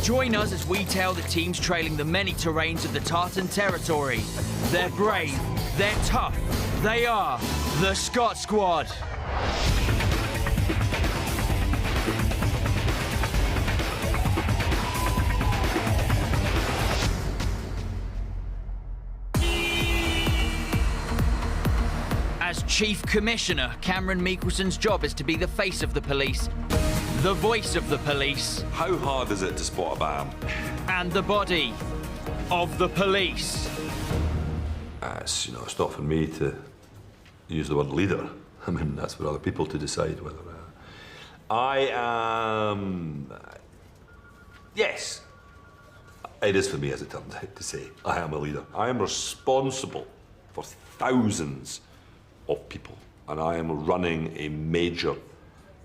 Join us as we tell the teams trailing the many terrains of the Tartan territory. They're brave, they're tough, they are the Scot Squad. As Chief Commissioner, Cameron Meekleson's job is to be the face of the police, the voice of the police. How hard is it to spot a BAM? And the body of the police. It's not for me to use the word leader. I mean, that's for other people to decide whether... I am... yes. It is for me, as it turns out, to say I am a leader. I am responsible for thousands of people, and I am running a major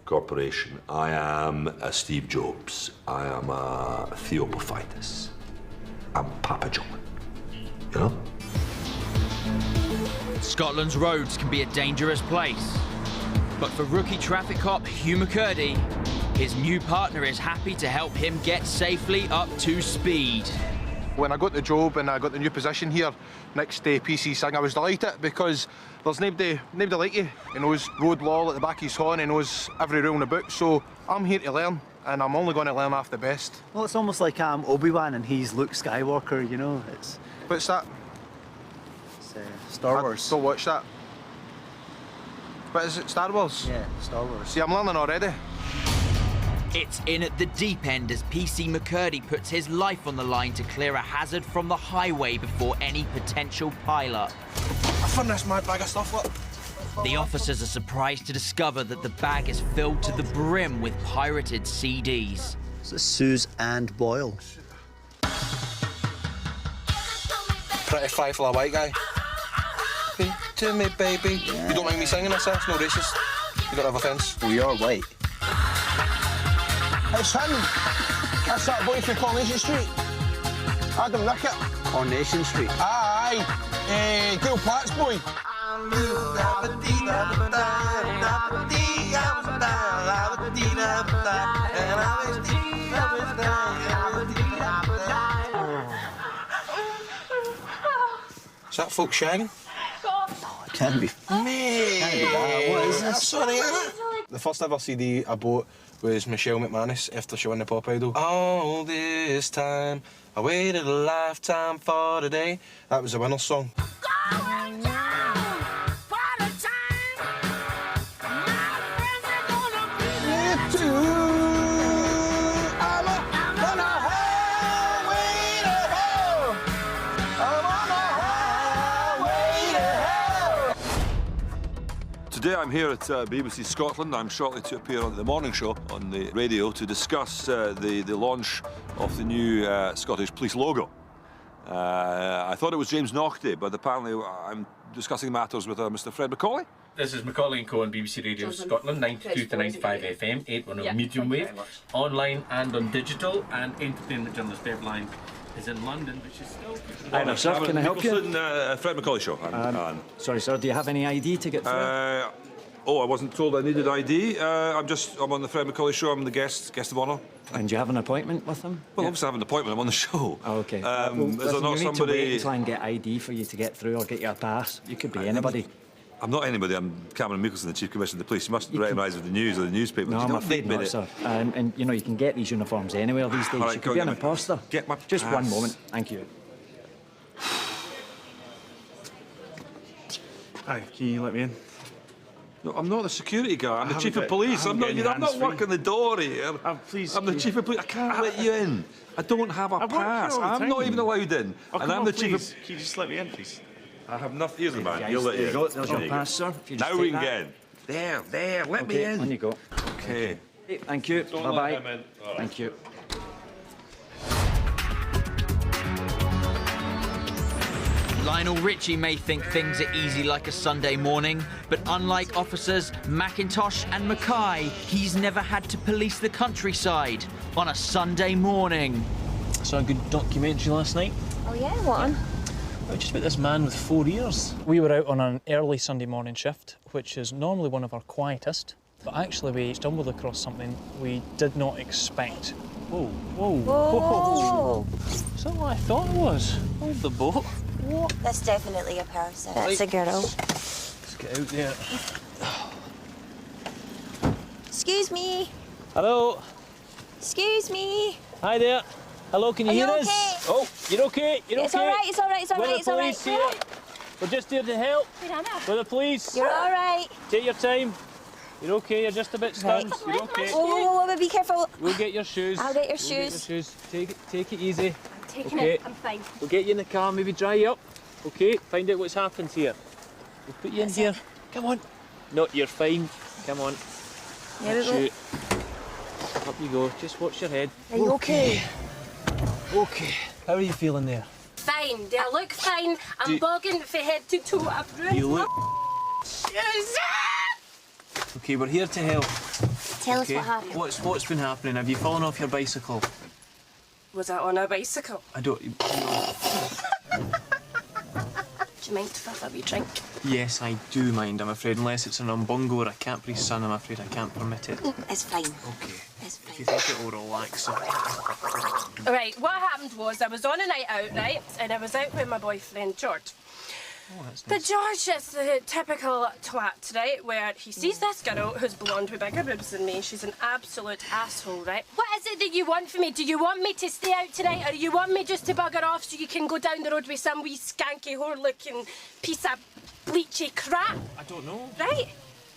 corporation. I am a Steve Jobs. I am a Theopophitus. I'm Papa John. You know? Scotland's roads can be a dangerous place. But for rookie traffic cop Hugh McCurdy, his new partner is happy to help him get safely up to speed. When I got the job and I got the new position here next to PC Singh, I was delighted because there's nobody like you. He knows road law at the back of his horn, he knows every rule in the book, so I'm here to learn, and I'm only going to learn off the best. Well, it's almost like I'm Obi-Wan and he's Luke Skywalker, you know? What's that? It's Star Wars. I don't watch that. What is it, Star Wars? Yeah, Star Wars. See, I'm learning already. It's in at the deep end as PC McCurdy puts his life on the line to clear a hazard from the highway before any potential pile-up. I found this mad bag of stuff, look. The officers are surprised to discover that the bag is filled to the brim with pirated CDs. It's Suze and Boyle. Pretty fly for a white guy. Speak to me, baby. Yeah. You don't mind me singing this, it's no racist. You don't have offence. Well, you're white. It's him. That's that boy from Coronation Street. Adam Rickett. Coronation Street. Aye. Gail Platt's boy. Is that folk shagging? Oh, it can't be. Mate. Can't be that. What is this? Sorry, innit? The first ever CD I bought was Michelle McManus after she won the Pop Idol. All this time, I waited a lifetime for today. That was the winner's song. Today I'm here at BBC Scotland. I'm shortly to appear on the morning show on the radio to discuss the launch of the new Scottish Police logo. I thought it was James Naughty, but apparently I'm discussing matters with Mr. Fred Macaulay. This is Macaulay & Co on BBC Radio Scotland, 92 to 95 FM, 810 medium wave, online and on digital, and entertainment journalist Bev Line is in London, which is still... Hi there, sir. Can I help you? Fred Macaulay Show. Sorry, sir. Do you have any ID to get through? I wasn't told I needed ID. I'm on the Fred Macaulay Show. I'm the guest of honour. And do you have an appointment with him? Well, obviously I have an appointment. I'm on the show. Oh, OK. Is there not you need somebody... to wait and try and get ID for you to get through or get your pass. You could be anybody. I'm not anybody. I'm Cameron Meekleson, the Chief Commissioner of the Police. You must recognise with the news or the newspapers. No, I'm afraid not, sir. And, you know, you can get these uniforms anywhere these days. Right, you could be an imposter. Get my Just pass. one moment. Thank you. Hi, can you let me in? No, I'm not the security guy. I'm the Chief of Police. I'm not working the door here. Please, I'm the Chief of Police. I can't let you in. I don't have a pass. I'm not even allowed in. And I'm the Chief of... Can you just let me in, please? I have nothing. Here's the man. Yes, You'll let you in. There's your pass, sir. If you just Now we take can that. get in. There. Let me in. On you go. Okay. Hey, thank you. Don't Bye-bye. let him in. All right. Thank you. Lionel Richie may think things are easy like a Sunday morning, but unlike officers McIntosh and Mackay, he's never had to police the countryside on a Sunday morning. Saw a good documentary last night. Oh yeah, what one? Just about this man with 4 ears. We were out on an early Sunday morning shift, which is normally one of our quietest, but actually we stumbled across something we did not expect Whoa, whoa, Whoa. Is that what I thought it was? Hold the boat. What? That's definitely a person. That's a girl. Let's get out there. Excuse me. Hello. Excuse me. Hi there. Hello, can you hear us? Okay? Oh, you're okay? You're It's okay? all right, it's all right, it's all right, it's all right. We're the police here. We're just here to help. We're the police. You're all right. Take your time. You're okay, you're just a bit stunned. Right. You're okay. Whoa, be careful. We'll get your shoes. I'll get your We'll get shoes. your shoes. Take it easy. I'm taking Okay. it. I'm fine. We'll get you in the car, maybe dry you up. Okay, find out what's happened here. We'll put you in here. Come on. No, you're fine. Come on. There we go. Shoot. Up you go. Just watch your head. Are you okay? Okay. How are you feeling there? Fine. Do I look fine? I'm bogging from head to toe. I've ruined You look. Yes. Okay, we're here to help. Tell us Okay. what happened. What's been happening? Have you fallen off your bicycle? Was I on a bicycle? I don't. Do you mind if I have a wee drink? Yes, I do mind. I'm afraid, unless it's an umbongo or a Capri Sun, I'm afraid I can't permit it. It's fine. Okay. It's If you fine. think it will relax. Right, what happened was I was on a night out, right? And I was out with my boyfriend, George. Oh, that's But nice. George is the typical twat, right? Where he sees this girl who's blonde with bigger boobs than me. She's an absolute asshole, right? What is it that you want from me? Do you want me to stay out tonight, or do you want me just to bugger off so you can go down the road with some wee skanky whore-looking piece of bleachy crap, I don't know. right?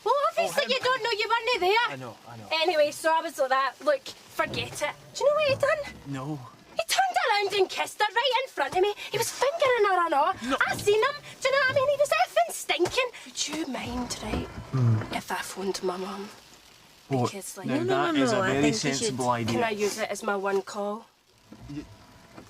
Well, obviously you don't know, you weren't there. I know. Anyway, so I was like that. Look, forget it. Do you know what he done? No. He turned around and kissed her right in front of me. He was fingering her and all. No. I seen him. Do you know what I mean? He was effing stinking. Would you mind, right, if I phoned my mum? What? Because, like, Now, that is a very sensible idea. can I use it as my one call?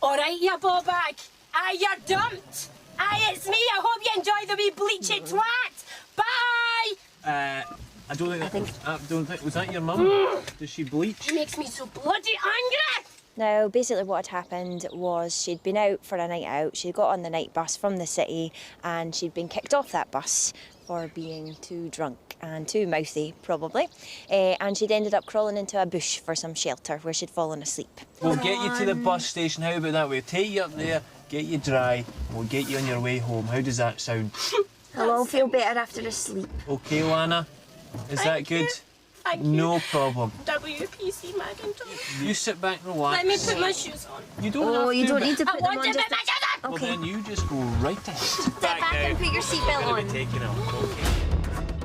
All right, you ball bag. Aye, you're dumped. Aye, it's me. I hope you enjoy the wee bleachy twat. Bye. I don't think. Was that your mum? Does she bleach? He makes me so bloody angry. Now, basically what had happened was she'd been out for a night out, she'd got on the night bus from the city and she'd been kicked off that bus for being too drunk and too mouthy, probably. And she'd ended up crawling into a bush for some shelter where she'd fallen asleep. We'll get you to the bus station. How about that? We'll take you up there, get you dry, and we'll get you on your way home. How does that sound? I'll all feel better after a sleep. Okay, Lana? Is that good? Thank you. No problem. WPC Macintosh. You sit back and relax. Let me put my shoes on. You don't have to. you don't but- need to I put them want on to just... put my shoes on. Well, Okay. then you just go right ahead. Step back and put your seatbelt Gonna be on. taking off. Okay.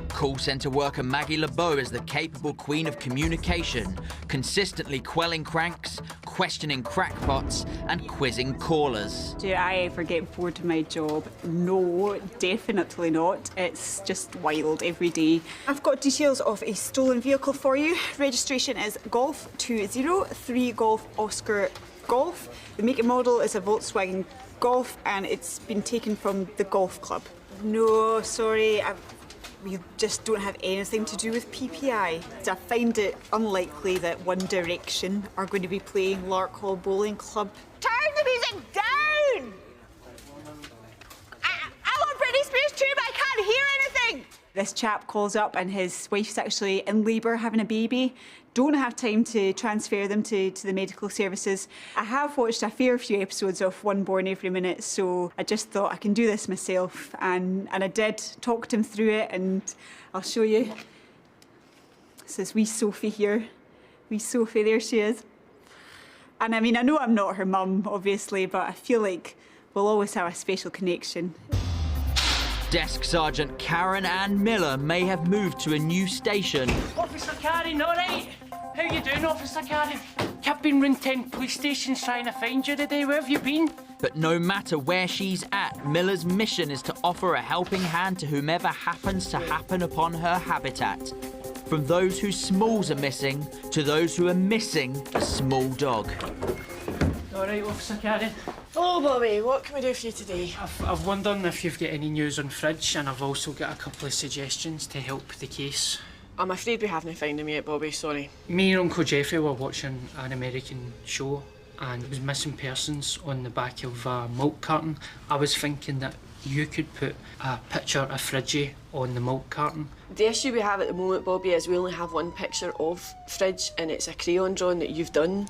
Call centre worker Maggie LeBeau is the capable queen of communication, consistently quelling cranks, questioning crackpots, and quizzing callers. Do I ever get bored of my job? No, definitely not. It's just wild every day. I've got details of a stolen vehicle for you. Registration is Golf 203 Golf Oscar Golf. The make and model is a Volkswagen Golf and it's been taken from the golf club. No, sorry, we just don't have anything to do with PPI. I find it unlikely that One Direction are going to be playing Lark Hall Bowling Club. Turn the music down! I love Britney Spears too, but I can't hear anything! This chap calls up and his wife's actually in labour having a baby. Don't have time to transfer them to the medical services. I have watched a fair few episodes of One Born Every Minute, so I just thought I can do this myself. And I did, talked him through it, and I'll show you. This is wee Sophie here. Wee Sophie, there she is. And I mean, I know I'm not her mum, obviously, but I feel like we'll always have a special connection. Desk Sergeant Karen Ann Miller may have moved to a new station, Officer Karen, all right? How you doing, Officer Karen? I've been round 10 police stations trying to find you today. Where have you been? but no matter where she's at, Miller's mission is to offer a helping hand to whomever happens to happen upon her habitat. From those whose smalls are missing to those who are missing a small dog. All right, Officer Karen. Oh, Bobby, what can we do for you today? I've wondered if you've got any news on Fridge, and I've also got a couple of suggestions to help the case. I'm afraid we haven't found him yet, Bobby, sorry. Me and Uncle Jeffrey were watching an American show, and there was missing persons on the back of a milk carton. I was thinking that you could put a picture of Fridgie on the milk carton. The issue we have at the moment, Bobby, is we only have one picture of Fridge, and it's a crayon drawing that you've done.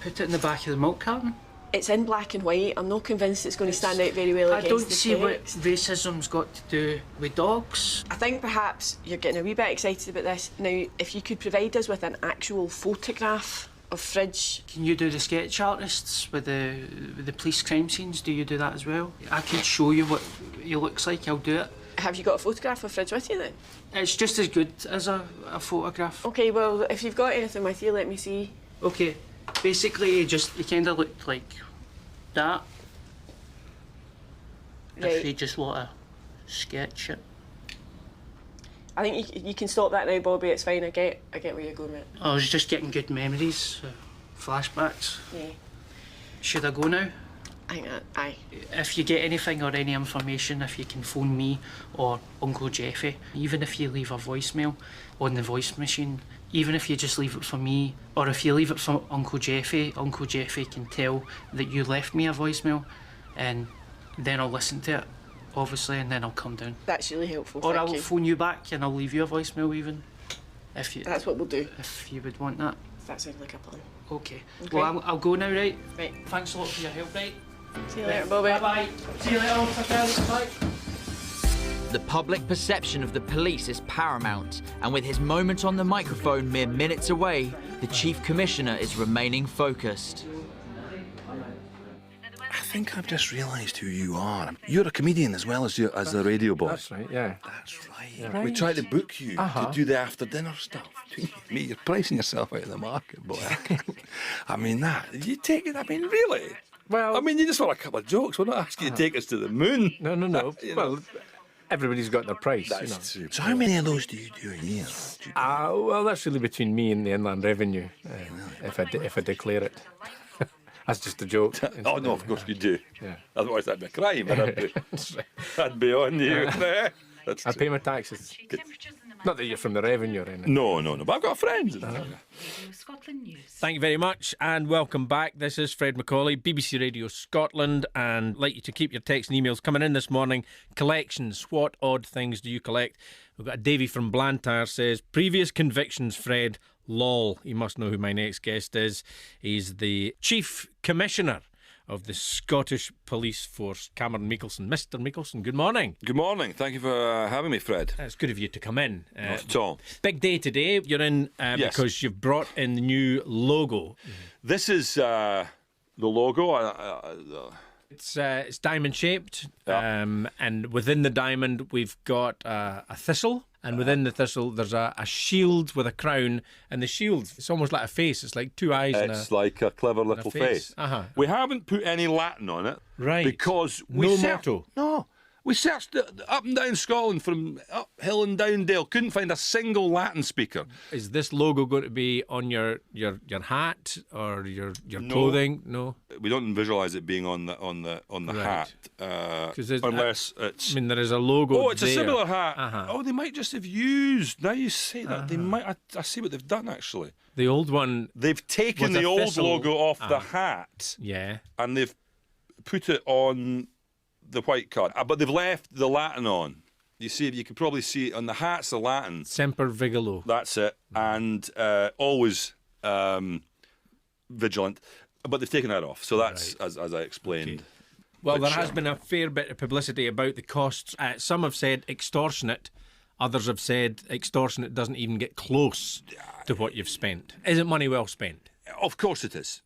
put it in the back of the milk carton? It's in black and white. I'm not convinced it's going to stand out very well I against don't the see what text. racism's got to do with dogs. I think perhaps you're getting a wee bit excited about this. Now, if you could provide us with an actual photograph of Fridge. Can you do the sketch artists with the police crime scenes? Do you do that as well? I could show you what he looks like. I'll do it. Have you got a photograph of Fridge with you then? It's just as good as a photograph. OK, well, if you've got anything with you, let me see. OK. Basically, he kind of looked like that. Right. If you just want to sketch it. I think you can stop that now, Bobby. It's fine. I get where you're going with it. I was just getting good memories, flashbacks. Yeah. Should I go now? I think aye. If you get anything or any information, if you can phone me or Uncle Jeffy, even if you leave a voicemail on the voice machine, even if you just leave it for me, or if you leave it for Uncle Jeffy can tell that you left me a voicemail, and then I'll listen to it, obviously, and then I'll come down. That's really helpful. Or thank I'll you. phone you back and I'll leave you a voicemail even. If you. That's what we'll do. If you would want that. That sounds like a plan. Okay. Okay. Well, I'll go now, right? Right. Thanks a lot for your help, right? See you later, Bobby. Bye-bye. See you later. Bye. The public perception of the police is paramount, and with his moment on the microphone mere minutes away, the Chief Commissioner is remaining focused. I think I've just realised who you are. You're a comedian as well as the radio boy. That's right, yeah. That's right. Yeah. We tried to book you to do the after-dinner stuff. Me, you're pricing yourself out of the market, boy. I mean, you take it, I mean, really? Well, I mean, you just want a couple of jokes. We're not asking you to take us to the moon. No. Well, everybody's got their price. That's true. So how many of those do you do a year? Well, that's really between me and the Inland Revenue, if I declare it. That's just a joke. Oh, no, of course you do. Yeah. Otherwise that'd be a crime. That'd be on you. I pay my taxes. Not that you're from the Revenue or anything. No, but I've got friends. Scotland News. Thank you very much and welcome back. This is Fred Macaulay, BBC Radio Scotland, and I'd like you to keep your texts and emails coming in this morning. Collections, what odd things do you collect? We've got a Davy from Blantyre says, previous convictions, Fred, lol. You must know who my next guest is. He's the Chief Commissioner of the Scottish Police Force, Cameron Mickelson. Mr. Mickelson, good morning. Good morning. Thank you for having me, Fred. It's good of you to come in. Not at all. Big day today. You're in Yes. because you've brought in the new logo. This is the logo. It's diamond shaped, Yeah. and within the diamond we've got a thistle, and within the thistle there's a shield with a crown, and the shield, it's almost like a face. It's like two eyes. It's like a clever little face. We haven't put any Latin on it, right? Because we no motto. No. We searched up and down Scotland, from uphill and down dale, couldn't find a single Latin speaker. Is this logo going to be on your hat or your clothing? No, we don't visualise it being on the Right. hat, unless it's. I mean, there is a logo. Oh, it's there. a similar hat. Oh, they might just have used. Now you say that, they might. I see what they've done actually. The old one. They've taken was the a old thistle. logo off the hat. Yeah. And they've put it on the white card, but they've left the Latin on. You see, you can probably see it on the hat's the Latin. Semper Vigilo. That's it, and always vigilant. But they've taken that off, so that's as I explained. Okay. Well, Which, there has been a fair bit of publicity about the costs. Some have said extortionate. Others have said extortionate doesn't even get close to what you've spent. Is it money well spent? Of course it is.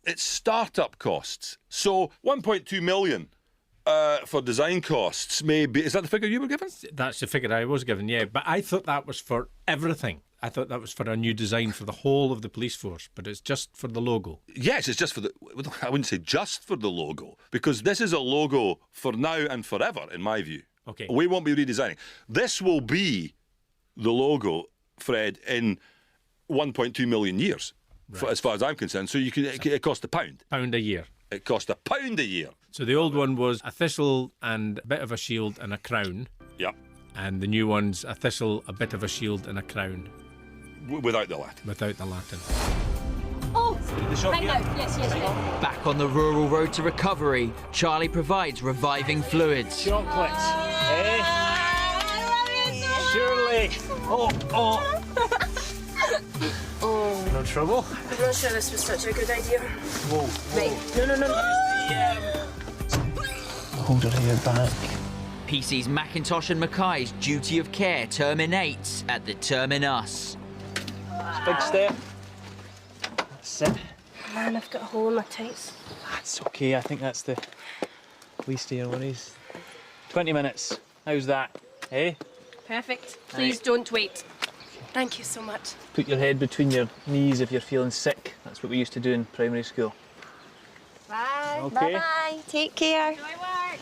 It's start-up costs. So 1.2 million. For design costs, maybe. Is that the figure you were given? That's the figure I was given, yeah. But I thought that was for everything. I thought that was for a new design for the whole of the police force, but it's just for the logo. Yes, it's just for I wouldn't say just for the logo, because this is a logo for now and forever, in my view. Okay. We won't be redesigning. This will be the logo, Fred, in 1.2 million years, as far as I'm concerned. So it cost £1. £1 a year. It cost £1 a year. So the old one was a thistle and a bit of a shield and a crown. Yep. And the new one's a thistle, a bit of a shield and a crown. Without the Latin. Without the Latin. Oh, right now. Yes. Back on the rural road to recovery, Charlie provides reviving fluids. Chocolates, eh? Surely. Oh. no trouble. I'm not sure this was such a good idea. Whoa. Right. No. Hold her hair back. PC's Macintosh and Mackay's duty of care terminates at the terminus. Big step. That's it. Man, I've got a hole in my tights. That's okay, I think that's the least of your worries. 20 minutes. How's that? Eh? Perfect. Please don't wait. Thank you so much. Put your head between your knees if you're feeling sick. That's what we used to do in primary school. Bye. Okay. Bye-bye. Take care. Enjoy work.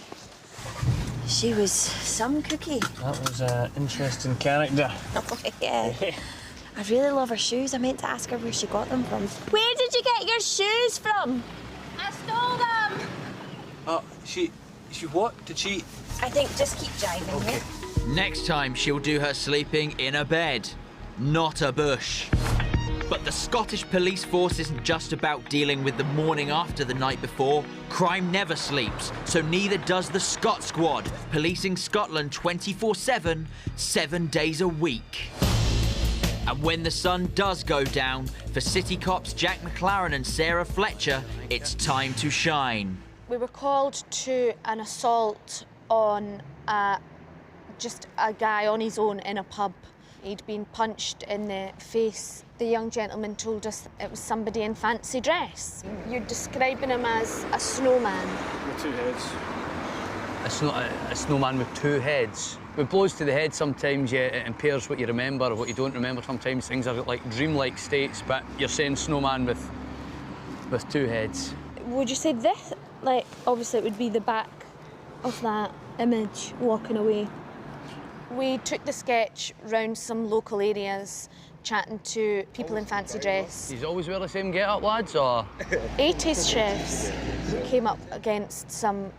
She was some cookie. That was an interesting character. Oh, yeah. I really love her shoes. I meant to ask her where she got them from. Where did you get your shoes from? I stole them. Oh, she what? Did she? I think just keep driving. Okay. Next time, she'll do her sleeping in a bed, not a bush. But the Scottish police force isn't just about dealing with the morning after the night before. Crime never sleeps, so neither does the Scot Squad, policing Scotland 24/7, 7 days a week. And when the sun does go down, for city cops Jack McLaren and Sarah Fletcher, it's time to shine. We were called to an assault on just a guy on his own in a pub. He'd been punched in the face. The young gentleman told us it was somebody in fancy dress. You're describing him as a snowman. With 2 heads. It's not a snowman with 2 heads. With blows to the head, sometimes it impairs what you remember or what you don't remember. Sometimes things are like dreamlike states, but you're saying snowman with 2 heads. Would you say this, like, obviously it would be the back of that image walking away? We took the sketch round some local areas, chatting to people in fancy dress. He's always wear the same get-up, lads, or? 80s chefs came up against some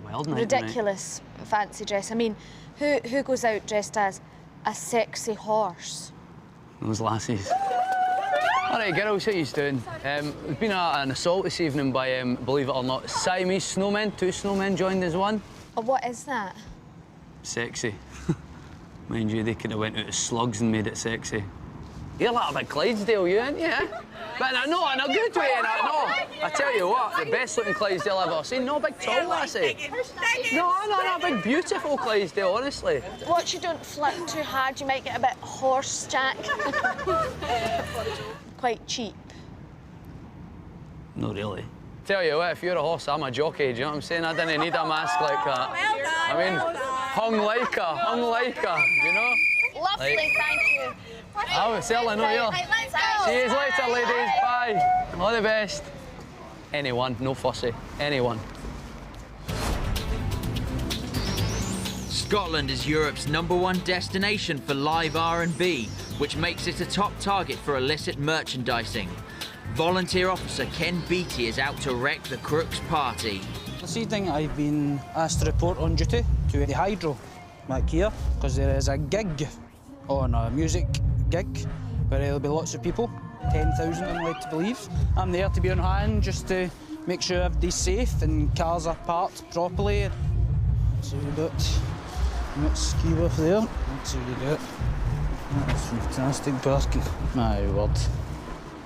Wild night, ridiculous fancy dress. I mean, who goes out dressed as a sexy horse? Those lassies. All right, girls, how you doing? There's been an assault this evening by, believe it or not, Siamese snowmen. 2 snowmen joined as one. Oh, what is that? Sexy. Mind you, they could have went out as slugs and made it sexy. You're like a big Clydesdale, you ain't you? But no, in a good way, no. I tell you what, the best looking Clydesdale I've ever seen. No big tall lassie. No, big beautiful Clydesdale, honestly. Watch you don't flip too hard, you might get a bit horse, Jack. Quite cheap. No, really. Tell you what, if you're a horse, I'm a jockey, do you know what I'm saying? I didn't need a mask like that. Well done. I mean, hung like her, do you know? Lovely, thank you. Oh, certainly not here. Right, let's go. See you later, ladies. Bye. All the best. Anyone, no fussy. Anyone. Scotland is Europe's #1 destination for live R&B, which makes it a top target for illicit merchandising. Volunteer officer Ken Beattie is out to wreck the Crooks party. This evening I've been asked to report on duty to the Hydro back here because there is a gig on a music gig where there'll be lots of people, 10,000 I'm led to believe. I'm there to be on hand just to make sure everybody's safe and cars are parked properly. So we've got ski off there. Let's see what we got. That's fantastic parking. My word.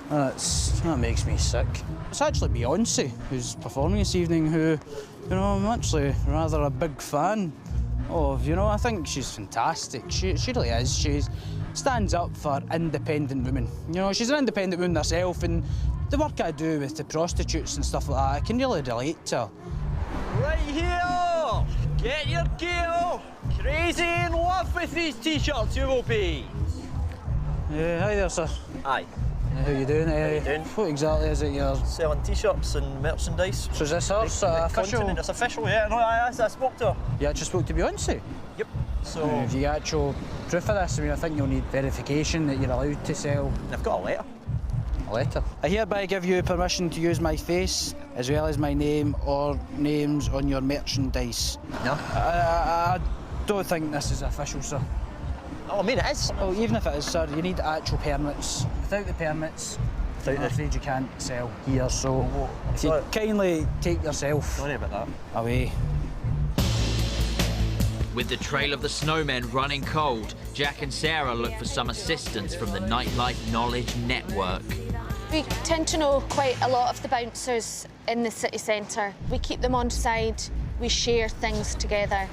That makes me sick. It's actually Beyonce who's performing this evening, who, you know, I'm actually rather a big fan of. You know, I think she's fantastic. She really is. She stands up for independent women. You know, she's an independent woman herself, and the work I do with the prostitutes and stuff like that, I can really relate to her. Right here! Get your gear! Crazy in love with these t-shirts, you will be! Hi there, sir. Aye. How you doing? How you doing? What exactly is it you're... Selling t-shirts and merchandise. So is this her official? It's official, yeah. No, I spoke to her. You actually spoke to Beyonce? Yep. So... Have you got actual proof of this? I mean, I think you'll need verification that you're allowed to sell. I've got a letter. A letter? I hereby give you permission to use my face as well as my name or names on your merchandise. No? I don't think this is official, sir. Oh, I mean, it is. Oh, even if it is, sir, you need actual permits. Without the permits, I'm afraid you can't sell here, so if you kindly take yourself Sorry about that. away. With the trail of the snowmen running cold, Jack and Sarah look for some assistance from the Nightlife Knowledge Network. We tend to know quite a lot of the bouncers in the city centre. We keep them on side, we share things together.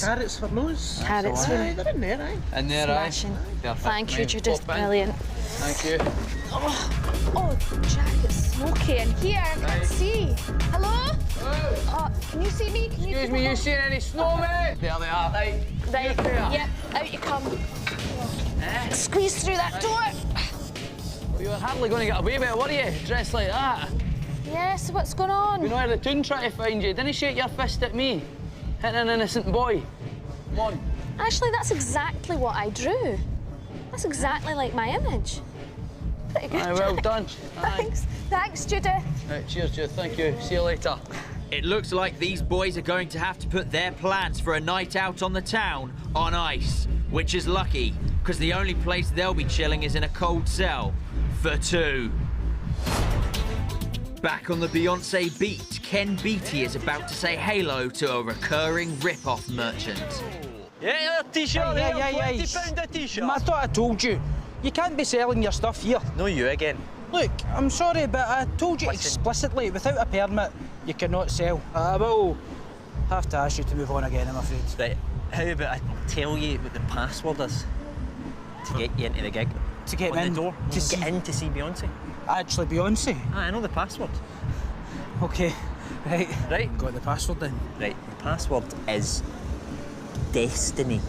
Carrots for nose. Carrots for Aye, they're in there, aye. In there, Smashing. Perfect. Thank you, Mine. Judith. Pop in. Brilliant. Thank you. Oh, Jack, it's smoky in here. I can't see. Hello? Can you see me? Can you Excuse me, you seen any snowmen? There they are. Right. Right. Yep, out you come. Squeeze through that door. You were hardly going to get away with it, were you? Dressed like that. Yes, what's going on? We know the tune trying to find you. Didn't shake your fist at me, hitting an innocent boy. Come on. Actually, that's exactly what I drew. That's exactly like my image. Pretty good. Aye, well done. Thanks. Thanks, Judith. Right, cheers, Jude. Thank you. See you later. It looks like these boys are going to have to put their plans for a night out on the town on ice, which is lucky, because the only place they'll be chilling is in a cold cell for two. Back on the Beyonce beat, Ken Beattie is about to say hello to a recurring rip-off merchant. Yeah, your t-shirt here, £20 a t-shirt. I thought I told you. You can't be selling your stuff here. No, you again. Look, I'm sorry, but I told you explicitly, without a permit, you cannot sell. I will have to ask you to move on again, I'm afraid. Right, how about I tell you what the password is to get you into the gig? To get on in? the door? To get in to see Beyonce. Actually, Beyonce? Aye, I know the password. OK, right. Right. Got the password then? Right, the password is Destiny.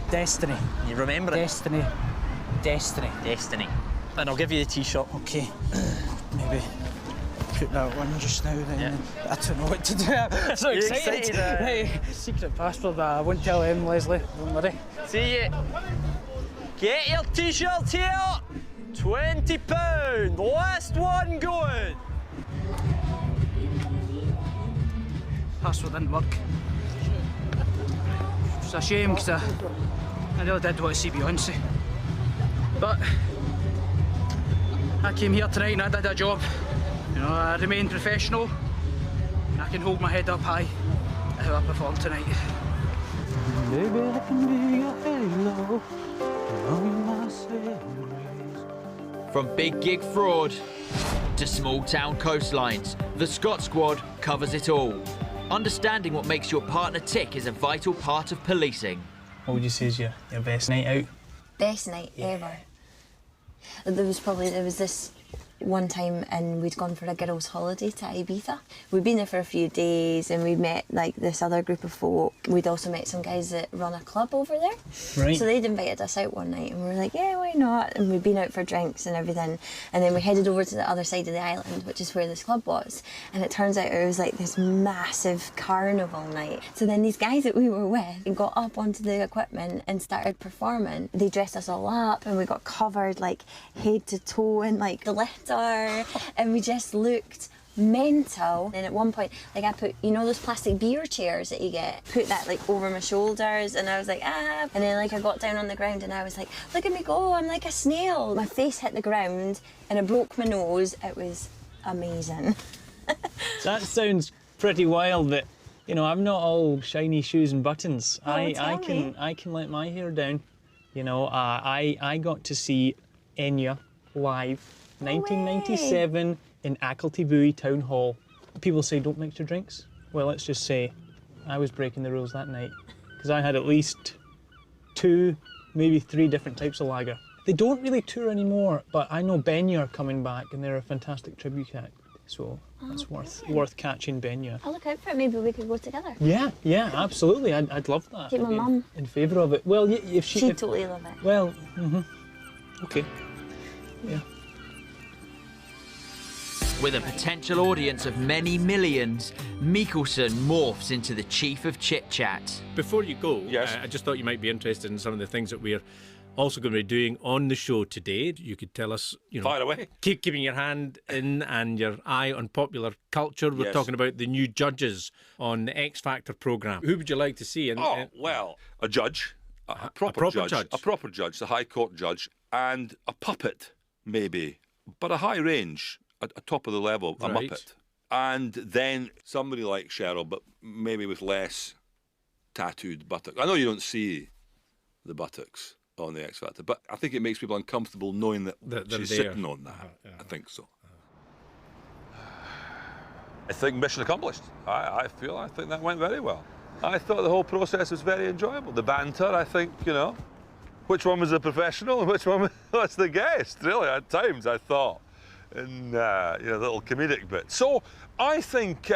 Destiny. You remember it? Destiny. Destiny. Destiny. And I'll give you the t-shirt. OK. Maybe put that one just now then. Yeah. I don't know what to do. I'm so You're excited. excited, Right. Secret password, but I won't tell him, Leslie. Don't worry. See you. Get your t-shirts here. £20. Last one going. Password didn't work. It's a shame because I really did want to see Beyonce. But I came here tonight and I did a job. You know, I remained professional and I can hold my head up high at how I performed tonight. Baby, I can be your halo. From big gig fraud to small town coastlines, the Scot Squad covers it all. Understanding what makes your partner tick is a vital part of policing. What would you say is your best night out? Best night ever. There was this one time and we'd gone for a girls' holiday to Ibiza. We'd been there for a few days and we'd met like this other group of folk. We'd also met some guys that run a club over there. Right. So they'd invited us out one night and we were like, yeah, why not? And we'd been out for drinks and everything. And then we headed over to the other side of the island, which is where this club was. And it turns out it was like this massive carnival night. So then these guys that we were with got up onto the equipment and started performing. They dressed us all up and we got covered like head to toe in like glitter. And we just looked mental. And at one point, like I put, you know those plastic beer chairs that you get? Put that like over my shoulders and I was like, ah. And then like I got down on the ground and I was like, look at me go, I'm like a snail. My face hit the ground and I broke my nose. It was amazing. That sounds pretty wild, but you know, I'm not all shiny shoes and buttons. Oh, I can let my hair down. You know, I got to see Enya live, 1997 in Ackletybui Town Hall. People say don't mix your drinks. Well, let's just say I was breaking the rules that night because I had at least 2, maybe 3 different types of lager. They don't really tour anymore, but I know Benya are coming back and they're a fantastic tribute act. So it's worth catching Benya. I'll look out for it. Maybe we could go together. Yeah, absolutely. I'd love that. Take my mum. In favour of it. Well, if she'd totally love it. Well, okay. Yeah. With a potential audience of many millions, Mikkelsen morphs into the chief of chit-chat. Before you go, I just thought you might be interested in some of the things that we're also going to be doing on the show today. You could tell us, you know, fire away. Keeping your hand in and your eye on popular culture. We're talking about the new judges on the X Factor programme. Who would you like to see? Well, a judge, a proper judge, a proper judge, the High Court judge, and a puppet, maybe, but a high range, a top of the level, a Right. Muppet. And then somebody like Cheryl, but maybe with less tattooed buttocks. I know you don't see the buttocks on the X Factor. But I think it makes people uncomfortable knowing that they're she's there. sitting on that. I think so. I think mission accomplished. I think that went very well. I thought the whole process was very enjoyable. The banter, I think, you know, which one was the professional and which one was the guest, really, at times, I thought. And, you know, little comedic bit. So I think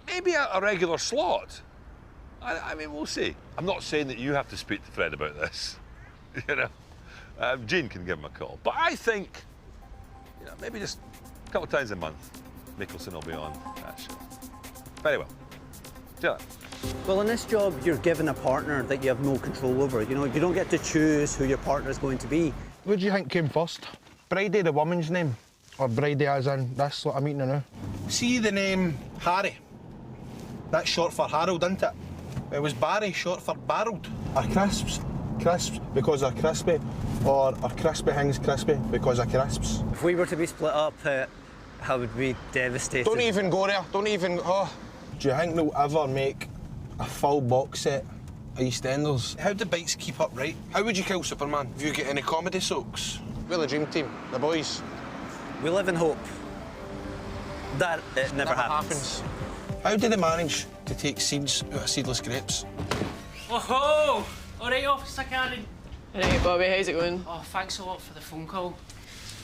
maybe a regular slot. I mean, we'll see. I'm not saying that you have to speak to Fred about this, you know. Jean can give him a call. But I think, you know, maybe just a couple of times a month, Nicholson will be on that show. Very well. See you later. Well, in this job, you're given a partner that you have no control over. You know, you don't get to choose who your partner is going to be. What do you think came first? Bridie, the woman's name, or Bridie as in this, what I'm eating now? See the name Harry? That's short for Harold, isn't it? It was Barry, short for barreled. Are crisps crisps because they're crispy, or are crispy things crispy because they're crisps? If we were to be split up, I would be devastated. Don't even go there. Don't even. Oh. Do you think they'll ever make a full box set of EastEnders? How do bites keep up, right? How would you kill Superman? Have you got any comedy soaks? We're the dream team, the boys. We live in hope. That it never happens. How do they manage to take seeds out of seedless grapes? Oh-ho! All right, Officer Karen. All right, Bobby, how's it going? Oh, thanks a lot for the phone call.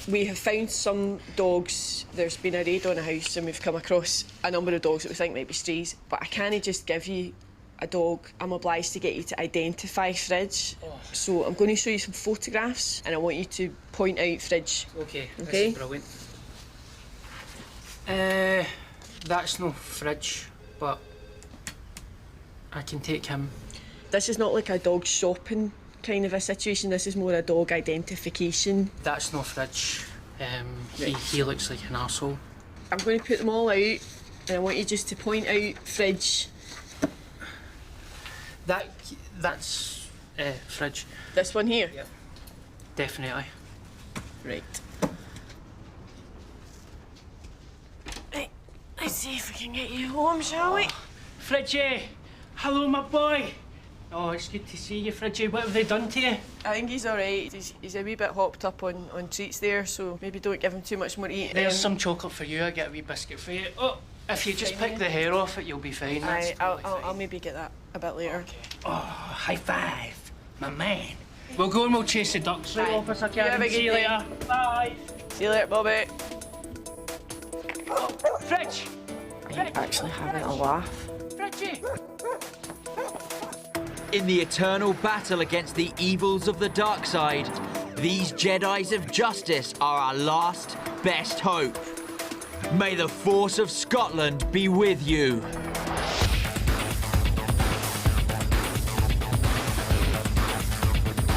We have found some dogs. There's been a raid on a house and we've come across a number of dogs that we think might be strays, but I can't just give you a dog. I'm obliged to get you to identify Fridge. Oh. So I'm going to show you some photographs and I want you to point out Fridge. Okay, okay? This is brilliant. That's no Fridge, but I can take him. This is not like a dog shopping kind of a situation. This is more a dog identification. That's no Fridge. He looks like an arsehole. I'm going to put them all out and I want you just to point out Fridge. That's Fridge. This one here? Yep. Definitely. Right. Right, let's see if we can get you home, shall we? Fridgie! Hello, my boy! Oh, it's good to see you, Fridgie. What have they done to you? I think he's all right. He's a wee bit hopped up on treats there, so maybe don't give him too much more to eat. There's some chocolate for you. I get a wee biscuit for you. Oh, if you just pick the hair off it, you'll be fine. I'll maybe get that a bit later. Okay. Oh, high five, my man. We'll go and we'll chase the ducks. Right, Officer Karen. See you later. Bye. See you later, Bobby. Oh, Fridge! I'm actually having a laugh. Fridgie! In the eternal battle against the evils of the dark side, these Jedis of justice are our last, best hope. May the force of Scotland be with you.